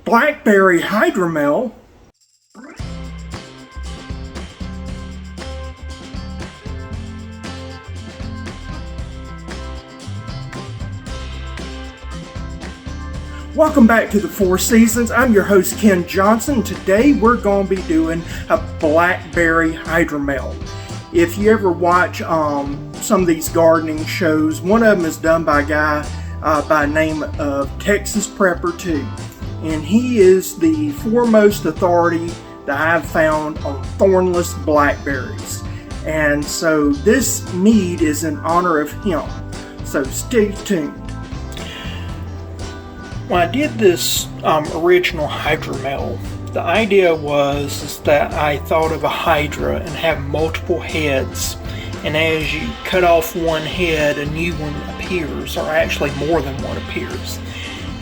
blackberry hydromel. Welcome back to the Four Seasons. I'm your host Ken Johnson. Today we're going to be doing a blackberry hydromel. If you ever watch some of these gardening shows, one of them is done by a guy by the name of Texas Prepper 2. And he is the foremost authority that I've found on thornless blackberries. And so this mead is in honor of him. So stay tuned. When I did this original hydromel, the idea was that I thought of a hydra and have multiple heads, and as you cut off one head, a new one appears, or actually more than one appears.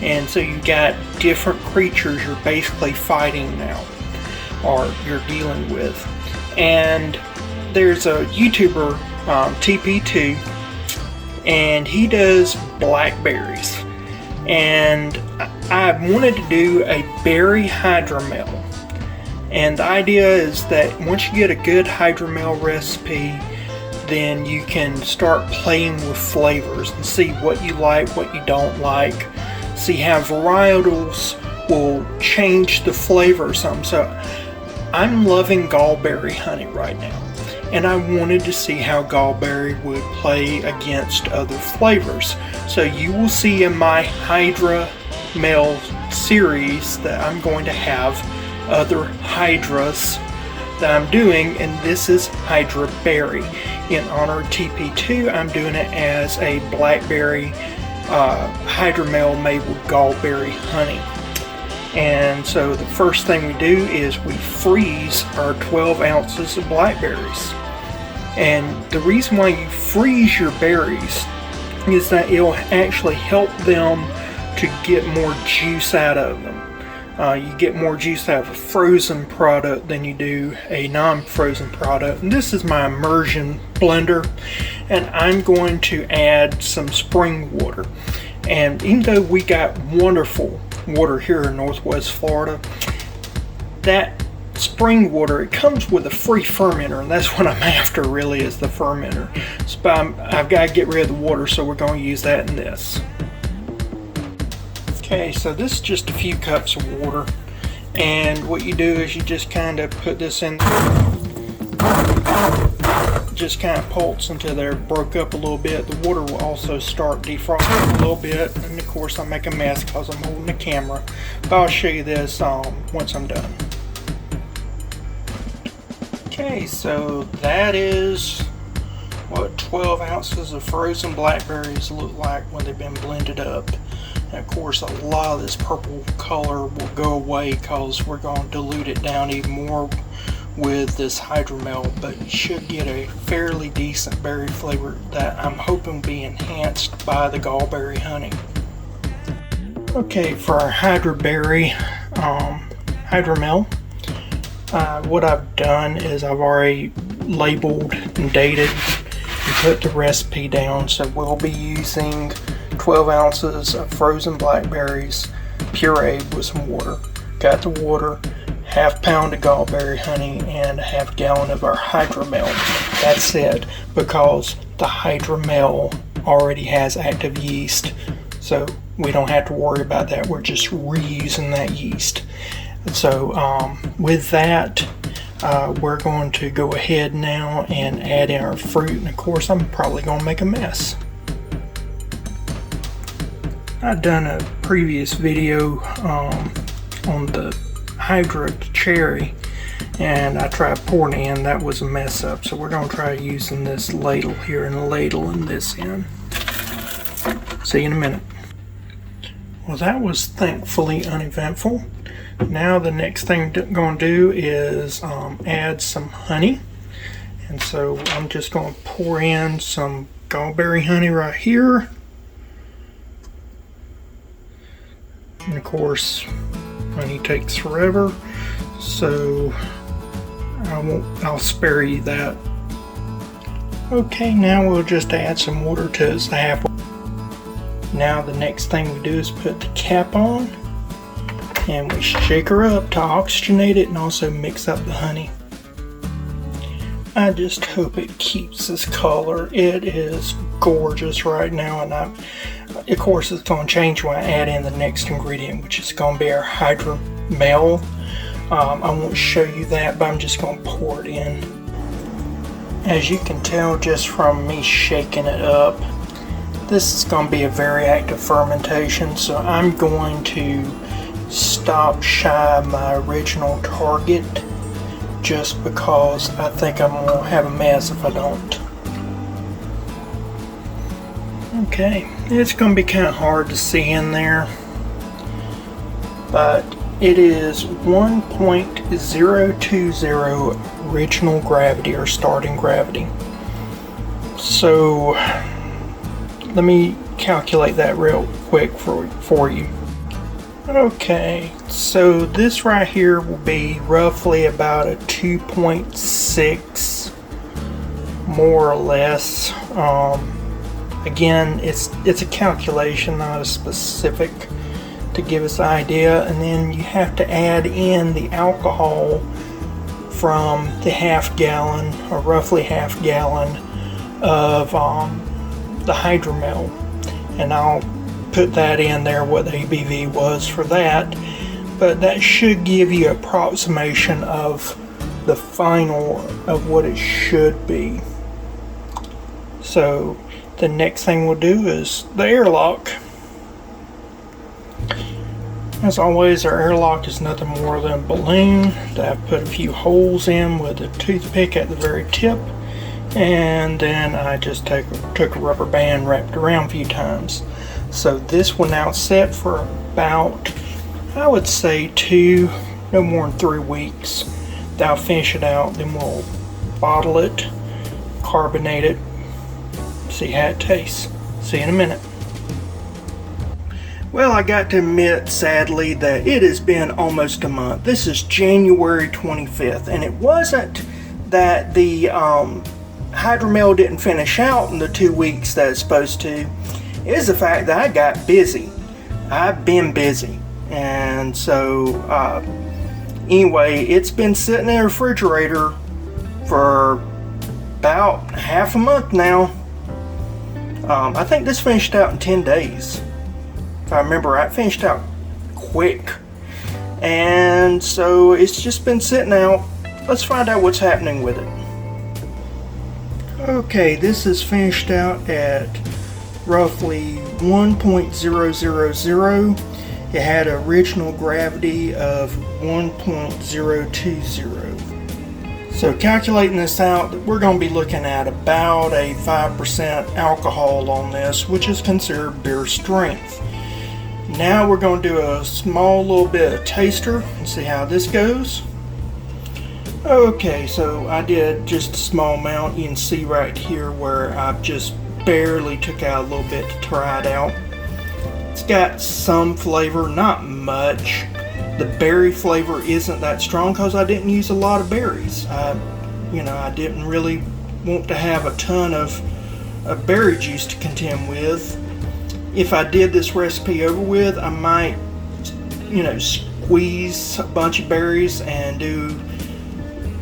And so you got different creatures you're basically fighting now, or you're dealing with. And there's a YouTuber, TP2, and he does blackberries. And I wanted to do a berry hydromel, and the idea is that once you get a good hydromel recipe, then you can start playing with flavors and see what you like, what you don't like, see how varietals will change the flavor some. So I'm loving Gallberry honey right now, and I wanted to see how Gallberry would play against other flavors. So you will see in my Hydromel series that I'm going to have other Hydras that I'm doing, and this is Hydroberry. In honor of TP2, I'm doing it as a blackberry hydromel made with Gallberry honey. And so the first thing we do is we freeze our 12 ounces of blackberries. And the reason why you freeze your berries is that it'll actually help them to get more juice out of them. You get more juice out of a frozen product than you do a non-frozen product. And this is my immersion blender, and I'm going to add some spring water. And even though we got wonderful water here in Northwest Florida, that spring water, it comes with a free fermenter, and that's what I'm after really, is the fermenter. So I've got to get rid of the water, so we're going to use that in this. Okay, so this is just a few cups of water, and what you do is you just kind of put this in, just kind of pulse until they're broke up a little bit. The water will also start defrosting a little bit, and of course I make a mess because I'm holding the camera, but I'll show you this once I'm done. Okay, so that is what 12 ounces of frozen blackberries look like when they've been blended up. And of course a lot of this purple color will go away because we're going to dilute it down even more with this hydromel, but you should get a fairly decent berry flavor that I'm hoping will be enhanced by the Gallberry honey. Okay, for our Hydroberry hydromel, what I've done is I've already labeled and dated and put the recipe down. So we'll be using 12 ounces of frozen blackberries pureed with some water. Got the water, half pound of Gallberry honey, and a half gallon of our hydromel. That's it, because the hydromel already has active yeast, so we don't have to worry about that. We're just reusing that yeast. So with that, we're going to go ahead now and add in our fruit, and of course I'm probably going to make a mess. I've done a previous video on the Hydra cherry, and I tried pouring it in. That was a mess up, so we're going to try using this ladle here and ladling this in. See you in a minute. Well, that was thankfully uneventful. Now the next thing I'm going to do is add some honey, and so I'm just going to pour in some Gallberry honey right here. And of course honey takes forever, so I'll spare you that. Okay, now we'll just add some water to it. Now the next thing we do is put the cap on, And we shake her up to oxygenate it and also mix up the honey. I just hope it keeps this color. It is gorgeous right now, and of course it's going to change when I add in the next ingredient, which is going to be our Hydromel. I won't show you that, but I'm just going to pour it in. As you can tell just from me shaking it up, this is going to be a very active fermentation, so I'm going to stop shy of my original target just because I think I'm going to have a mess if I don't. Okay, it's going to be kind of hard to see in there, but it is 1.020 original gravity or starting gravity. So let me calculate that real quick for you. Okay, so this right here will be roughly about a 2.6, more or less. Again, it's a calculation, not a specific, to give us an idea. And then you have to add in the alcohol from the half gallon, or roughly half gallon, of the Hydromel, and I'll put that in there what the ABV was for that, but that should give you an approximation of the final of what it should be. So the next thing we'll do is the airlock. As always, our airlock is nothing more than a balloon that I've put a few holes in with a toothpick at the very tip, and then I just took a rubber band, wrapped around a few times. So this will now set for about, I would say, no more than 3 weeks. I'll finish it out, then we'll bottle it, carbonate it, see how it tastes. See you in a minute. Well, I got to admit, sadly, that it has been almost a month. This is January 25th, and it wasn't that the Hydromel didn't finish out in the 2 weeks that it's supposed to. It is the fact that I got busy. I've been busy, and so anyway, it's been sitting in the refrigerator for about half a month now. I think this finished out in 10 days. If I remember right, finished out quick. And so it's just been sitting out. Let's find out what's happening with it. Okay, this is finished out at roughly 1.000. It had an original gravity of 1.020. So calculating this out, we're going to be looking at about a 5% alcohol on this, which is considered beer strength. Now we're going to do a small little bit of taster and see how this goes. Okay, so I did just a small amount. You can see right here where I've just barely took out a little bit to try it out. It's got some flavor, not much. The berry flavor isn't that strong because I didn't use a lot of berries. I didn't really want to have a ton of berry juice to contend with. If I did this recipe over with, I might, squeeze a bunch of berries and do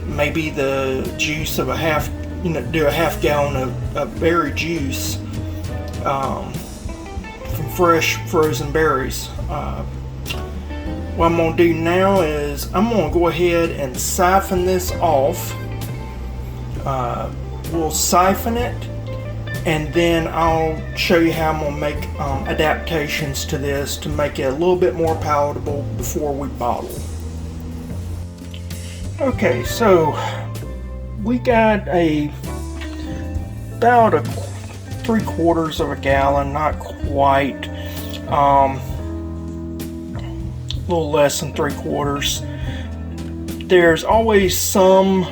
maybe the juice of do a half gallon of berry juice from fresh frozen berries. What I'm going to do now is I'm going to go ahead and siphon this off. We'll siphon it, and then I'll show you how I'm going to make adaptations to this to make it a little bit more palatable before we bottle. Okay, so we got about 3/4 of a gallon, not quite. A little less than 3/4. There's always some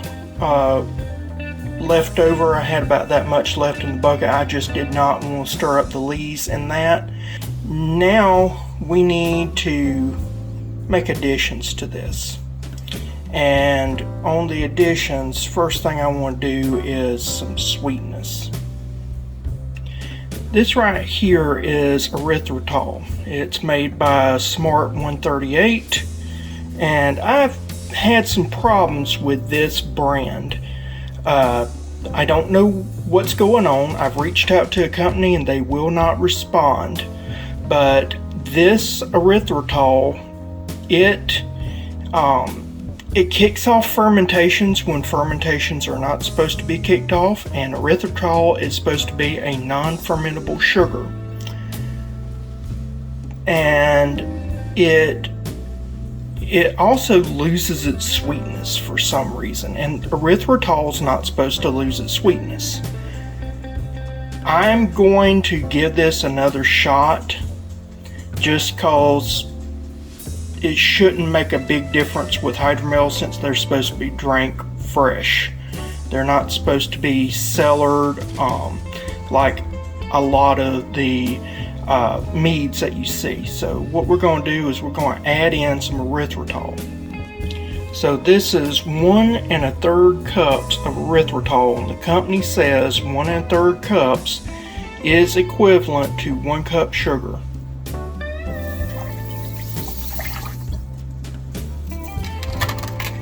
left over. I had about that much left in the bucket. I just did not want to stir up the lees in that. Now we need to make additions to this. And on the additions, first thing I want to do is some sweetness. This right here is erythritol. It's made by Smart 138, and I've had some problems with this brand. I don't know what's going on. I've reached out to a company and they will not respond. But this erythritol, it kicks off fermentations when fermentations are not supposed to be kicked off, and erythritol is supposed to be a non-fermentable sugar. And it also loses its sweetness for some reason, and erythritol is not supposed to lose its sweetness. I'm going to give this another shot just cause it shouldn't make a big difference with hydromels since they're supposed to be drank fresh. They're not supposed to be cellared like a lot of the meads that you see. So what we're going to do is we're going to add in some erythritol. So this is 1 1/3 cups of erythritol, and the company says 1 1/3 cups is equivalent to 1 cup sugar.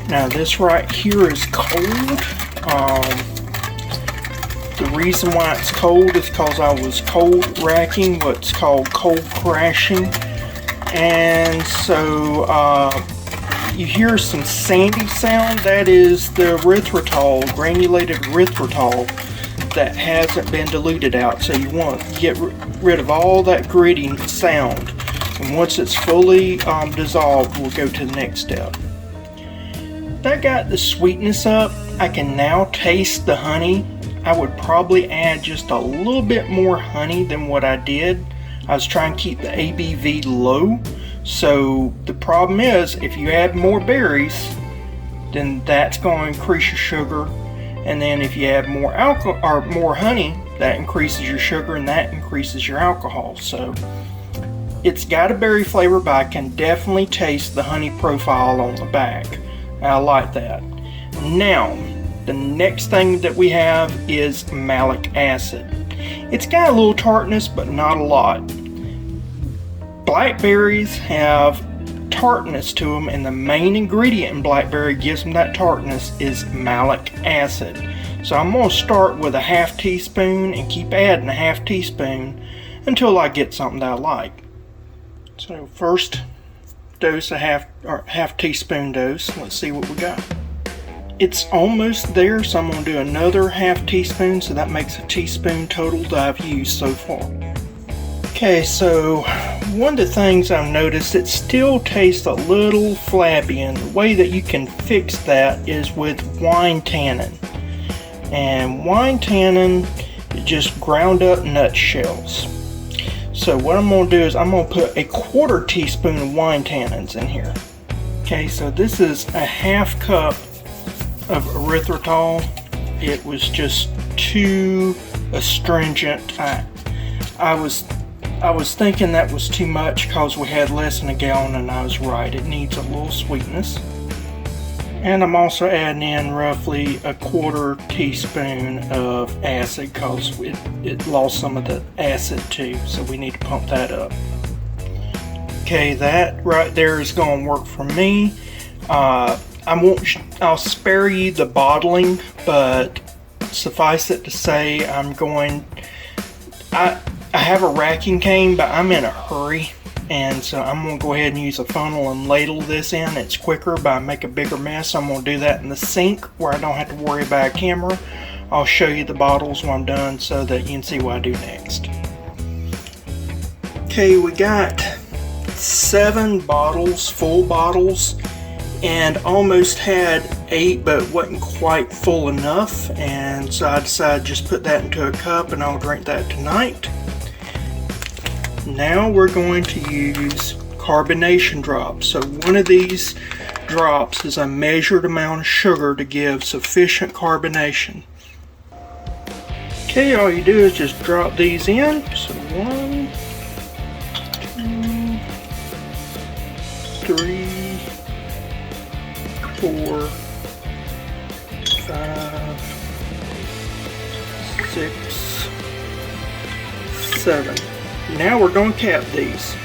Now this right here is cold. The reason why it's cold is because I was cold racking, what's called cold crashing. And so you hear some sandy sound. That is the erythritol, granulated erythritol that hasn't been diluted out. So you want to get rid of all that gritty sound. And once it's fully dissolved, we'll go to the next step. That got the sweetness up. I can now taste the honey. I would probably add just a little bit more honey than what I did. I was trying to keep the ABV low. So the problem is if you add more berries, then that's going to increase your sugar. And then if you add more alcohol or more honey, that increases your sugar and that increases your alcohol. So it's got a berry flavor, but I can definitely taste the honey profile on the back. I like that. Now, the next thing that we have is malic acid. It's got a little tartness, but not a lot. Blackberries have tartness to them, and the main ingredient in blackberry gives them that tartness is malic acid. So I'm going to start with a 1/2 teaspoon and keep adding a 1/2 teaspoon until I get something that I like. So first dose, a half teaspoon dose. Let's see what we got. It's almost there, so I'm going to do another 1/2 teaspoon, so that makes a teaspoon total that I've used so far. Okay, so one of the things I've noticed, it still tastes a little flabby, and the way that you can fix that is with wine tannin. And wine tannin is just ground up nutshells. So what I'm going to do is I'm going to put a 1/4 teaspoon of wine tannins in here. Okay, so this is a 1/2 cup of erythritol. It was just too astringent. I was thinking that was too much because we had less than a gallon, and I was right. It needs a little sweetness. And I'm also adding in roughly a 1/4 teaspoon of acid because it lost some of the acid too, so we need to pump that up. Okay, that right there is going to work for me. I'll spare you the bottling, but suffice it to say, I have a racking cane, but I'm in a hurry, and so I'm going to go ahead and use a funnel and ladle this in. It's quicker, but I make a bigger mess. I'm going to do that in the sink where I don't have to worry about a camera. I'll show you the bottles when I'm done so that you can see what I do next. Okay, we got 7 bottles, full bottles, and almost had 8, but wasn't quite full enough, and so I decided to just put that into a cup and I'll drink that tonight. Now we're going to use carbonation drops. So one of these drops is a measured amount of sugar to give sufficient carbonation. Okay, all you do is just drop these in. So 1, 2, 3, 4, 5, 6, 7. Now we're going to cap these.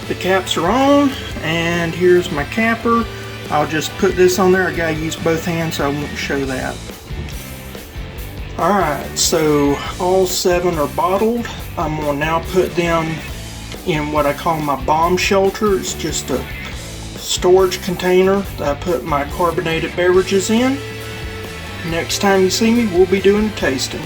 The caps are on, and here's my capper. I'll just put this on there. I gotta use both hands, so I won't show that. Alright, so all 7 are bottled. I'm going to now put them in what I call my bomb shelter. It's just a storage container that I put my carbonated beverages in. Next time you see me, we'll be doing a tasting.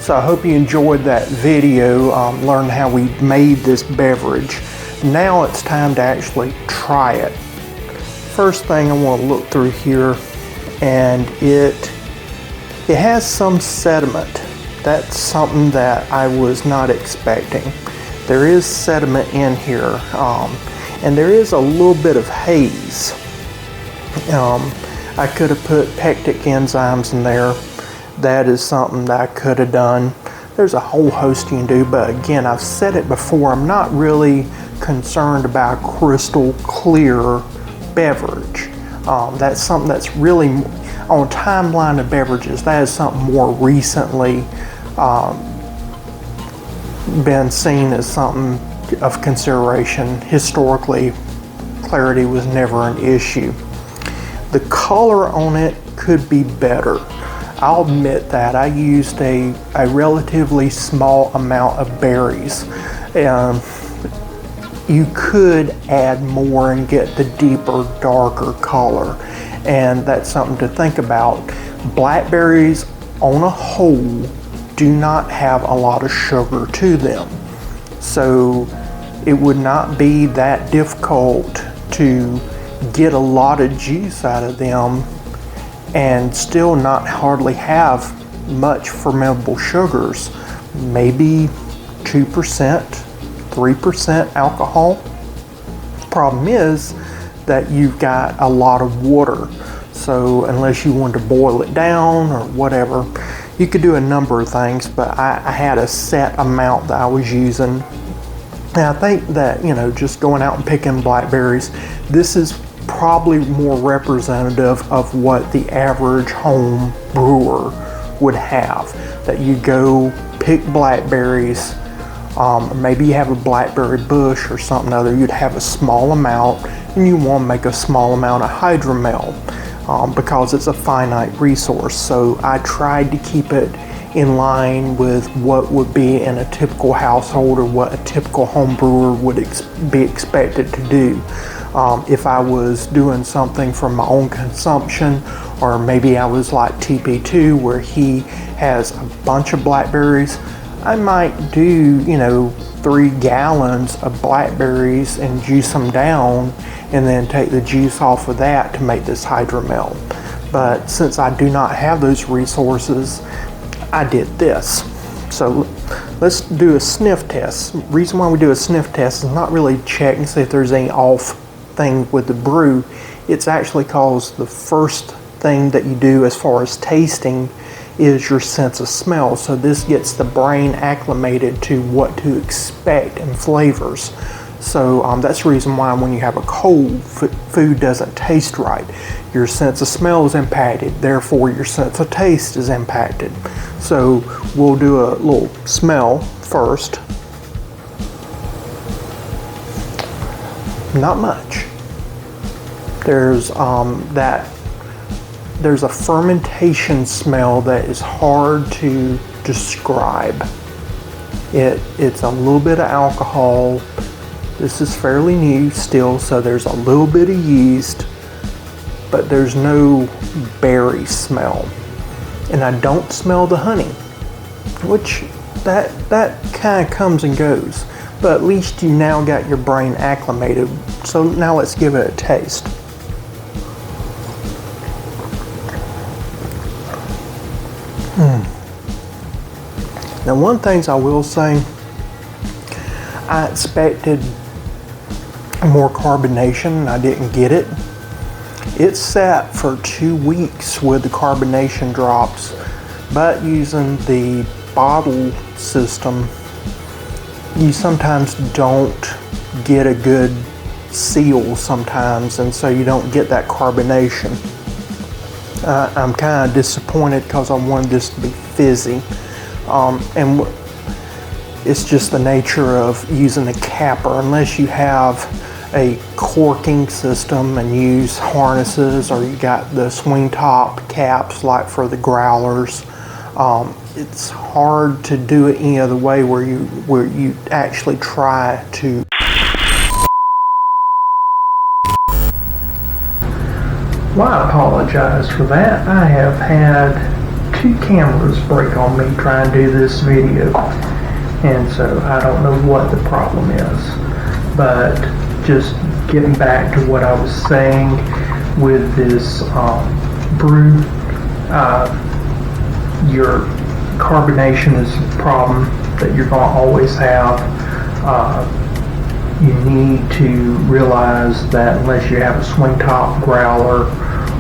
So I hope you enjoyed that video, learned how we made this beverage. Now it's time to actually try it. First thing I want to look through here, and it has some sediment. That's something that I was not expecting. There is sediment in here, and there is a little bit of haze. I could have put pectic enzymes in there. That is something that I could have done. There's a whole host you can do, but again, I've said it before, I'm not really concerned about crystal clear beverage. That's something that's really on timeline of beverages. That is something more recently been seen as something of consideration. Historically, clarity was never an issue. The color on it could be better. I'll admit that I used a relatively small amount of berries. You could add more and get the deeper, darker color, and that's something to think about. Blackberries on a whole do not have a lot of sugar to them, so it would not be that difficult to get a lot of juice out of them and still not hardly have much fermentable sugars. Maybe 2%, 3% alcohol. Problem is that you've got a lot of water, so unless you wanted to boil it down or whatever, you could do a number of things, but I had a set amount that I was using. And I think that, you know, just going out and picking blackberries, this is probably more representative of what the average home brewer would have. That you go pick blackberries, maybe you have a blackberry bush or something other, you'd have a small amount, and you want to make a small amount of hydromel because it's a finite resource. So I tried to keep it in line with what would be in a typical household or what a typical home brewer would be expected to do. If I was doing something for my own consumption, or maybe I was like TP2 where he has a bunch of blackberries, I might do, 3 gallons of blackberries and juice them down and then take the juice off of that to make this hydromel. But since I do not have those resources, I did this. So let's do a sniff test. The reason why we do a sniff test is not really check and see if there's any off thing with the brew. It's actually cause the first thing that you do as far as tasting is your sense of smell. So this gets the brain acclimated to what to expect in flavors. So that's the reason why when you have a cold, food doesn't taste right. Your sense of smell is impacted, therefore your sense of taste is impacted. So we'll do a little smell first. Not much. There's there's a fermentation smell that is hard to describe. It's a little bit of alcohol. This is fairly new still, so there's a little bit of yeast, but there's no berry smell. And I don't smell the honey, which that kind of comes and goes. But at least you now got your brain acclimated. So now let's give it a taste. Now one thing I will say, I expected more carbonation, I didn't get it. It sat for 2 weeks with the carbonation drops, but using the bottle system, you sometimes don't get a good seal sometimes, and so you don't get that carbonation. I'm kind of disappointed because I wanted this to be fizzy, and it's just the nature of using a capper. Unless you have a corking system and use harnesses, or you got the swing top caps like for the growlers, it's hard to do it any other way where you actually try to. Well, I apologize for that. I have had 2 cameras break on me trying to do this video, and so I don't know what the problem is. But just getting back to what I was saying with this brew, your carbonation is a problem that you're going to always have. You need to realize that unless you have a swing top growler,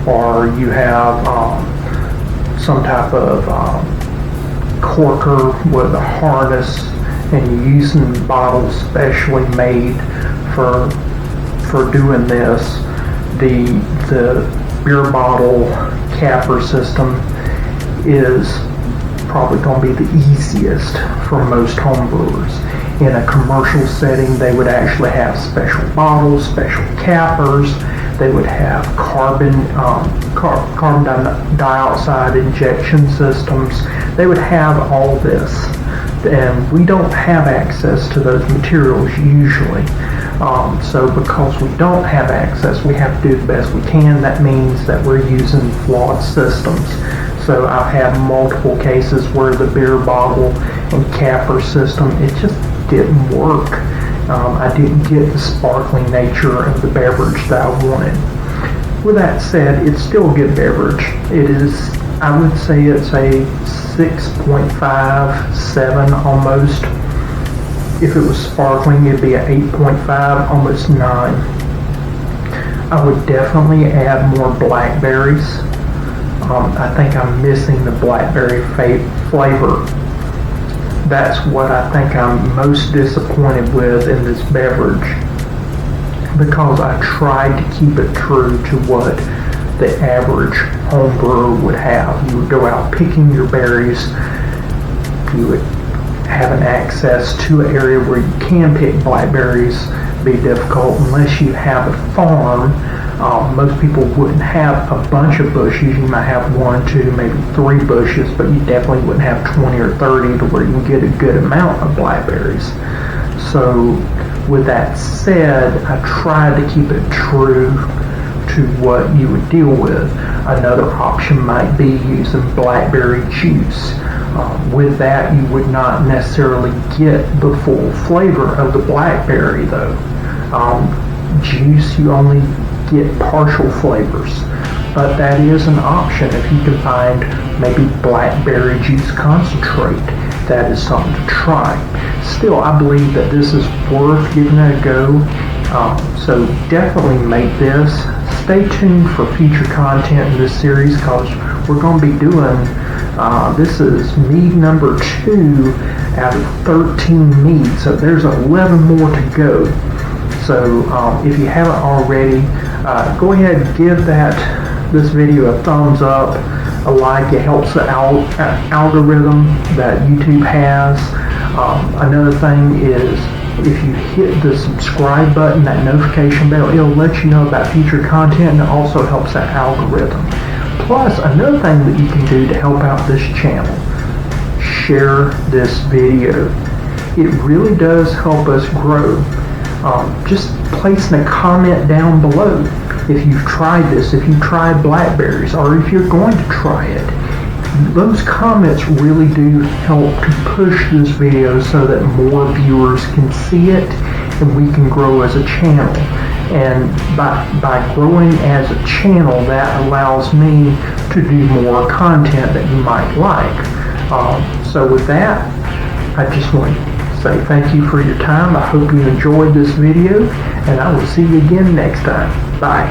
or you have some type of corker with a harness, and you're using bottles specially made for doing this, the beer bottle capper system is probably going to be the easiest for most homebrewers. In a commercial setting, they would actually have special bottles, special cappers. They would have carbon dioxide injection systems. They would have all this, and we don't have access to those materials usually. So because we don't have access, we have to do the best we can. That means that we're using flawed systems. So I've had multiple cases where the beer bottle and capper system, it just didn't work. I didn't get the sparkling nature of the beverage that I wanted. With that said, it's still a good beverage. It is, I would say it's a 6.5, 7 almost. If it was sparkling, it'd be an 8.5, almost 9. I would definitely add more blackberries. I think I'm missing the blackberry flavor. That's what I think I'm most disappointed with in this beverage, because I tried to keep it true to what the average home brewer would have. You would go out picking your berries. You would have an access to an area where you can pick blackberries. Be difficult unless you have a farm. Most people wouldn't have a bunch of bushes. You might have 1, 2, maybe 3 bushes, but you definitely wouldn't have 20 or 30 to where you can get a good amount of blackberries. So with that said, I tried to keep it true to what you would deal with. Another option might be using blackberry juice. With that, you would not necessarily get the full flavor of the blackberry though. Juice, you only get partial flavors, but that is an option. If you can find maybe blackberry juice concentrate, that is something to try. Still, I believe that this is worth giving it a go, so definitely make this. Stay tuned for future content in this series, because we're going to be doing, this is mead number 2 out of 13 meads, so there's 11 more to go. So if you haven't already, go ahead and give this video a thumbs up, a like. It helps the algorithm that YouTube has. Another thing is, if you hit the subscribe button, that notification bell, it'll let you know about future content, and it also helps that algorithm. Plus, another thing that you can do to help out this channel, share this video. It really does help us grow. Just placing a comment down below if you've tried this, if you've tried blackberries, or if you're going to try it. Those comments really do help to push this video so that more viewers can see it and we can grow as a channel. And by growing as a channel, that allows me to do more content that you might like. So with that, I just want to say thank you for your time. I hope you enjoyed this video, and I will see you again next time. Bye.